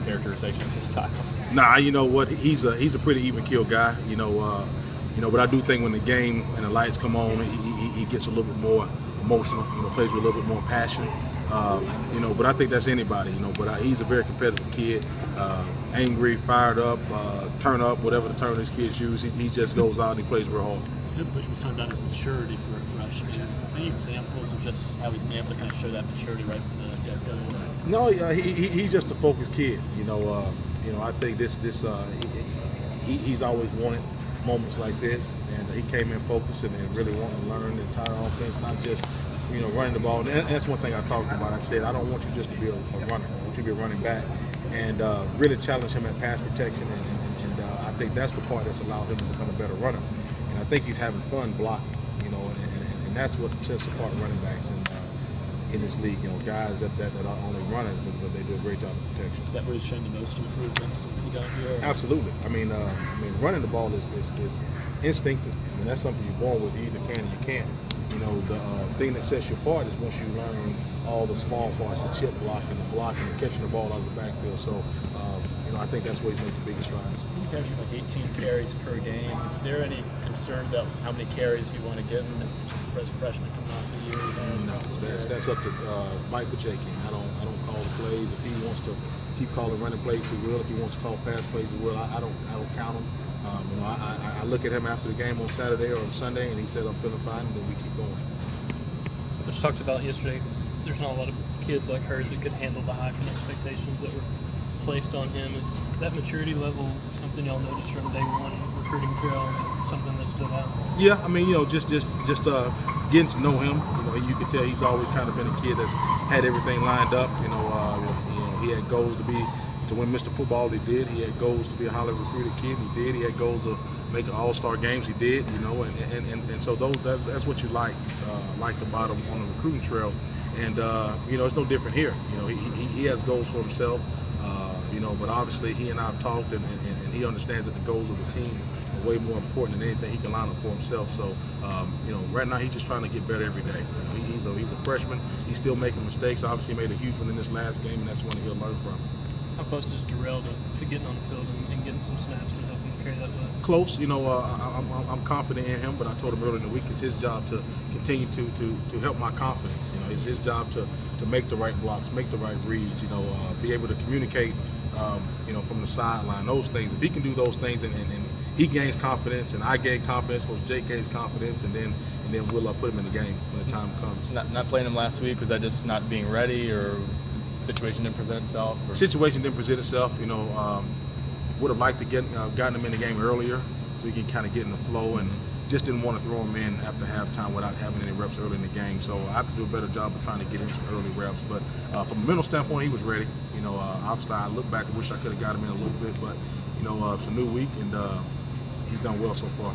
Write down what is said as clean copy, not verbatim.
characterization of his style. Nah, you know what? He's a pretty even keel guy. But I do think when the game and the lights come on, he gets a little bit more emotional. Plays with a little bit more passion. But I think that's anybody. But he's a very competitive kid. Angry, fired up, turn up, whatever the term these kids use. He just goes out and he plays real hard. Bush was talking about his maturity for a freshman. Any examples of just how he's been able to kind of show that maturity right from the get-go? No, he's just a focused kid. I think he's always wanted moments like this, and he came in focused and really wanting to learn the entire offense, not just running the ball. And that's one thing I talked about. I said I don't want you just to be a runner. I want you to be a running back, and really challenge him at pass protection. And I think that's the part that's allowed him to become a better runner. And I think he's having fun blocking. And that's what sets apart running backs in this league. Guys that are only running, but they do a great job of protection. Is that where he's shown the most improvement since he got here? Absolutely. I mean, running the ball is instinctive. That's something you're born with. You either can or you can't. The thing that sets you apart is once you learn all the small parts, the chip blocking, the blocking, and catching the ball out of the backfield. So, I think that's where he's made the biggest strides. He's averaging like 18 carries per game. Is there any concern about how many carries you want to give him as a freshman coming off the year? No, that's up to Mike Pacheco. I don't call the plays. If he wants to keep calling running plays, he will. If he wants to call pass plays, he will. I don't count him. I look at him after the game on Saturday or on Sunday, and he said, I'm feeling fine, and then we keep going. Which talked about yesterday, there's not a lot of kids like Hurd that could handle the hype and expectations that were placed on him. Is that maturity level something y'all noticed from day one recruiting trail, something that stood out? Yeah, I mean, just getting to know him. You can tell he's always kind of been a kid that's had everything lined up. He had goals to win Mr. Football. He did. He had goals to be a highly recruited kid. He did. He had goals to make all-star games. He did. And so that's what you like about him on the recruiting trail. And it's no different here. He has goals for himself. But obviously he and I have talked, and he understands that the goals of the team are way more important than anything he can line up for himself. So, right now he's just trying to get better every day. He's a freshman. He's still making mistakes. Obviously, he made a huge one in this last game, and that's one he'll learn from. How close is Derrell to getting on the field and getting some snaps and helping carry that way? Close. I'm confident in him, but I told him earlier in the week it's his job to continue to help my confidence. It's his job to make the right blocks, make the right reads. Be able to communicate. From the sideline, those things. If he can do those things, and he gains confidence, and I gain confidence, Coach Jake gains confidence, and then we'll put him in the game when the time comes. Not playing him last week, was that just not being ready, or the situation didn't present itself? Or? Situation didn't present itself. Would have liked to gotten him in the game earlier, so he could kind of get in the flow, and just didn't want to throw him in after halftime without having any reps early in the game. So I have to do a better job of trying to get him some early reps. But from a mental standpoint, he was ready. Obviously I look back and wish I could have got him in a little bit, but it's a new week, and he's done well so far.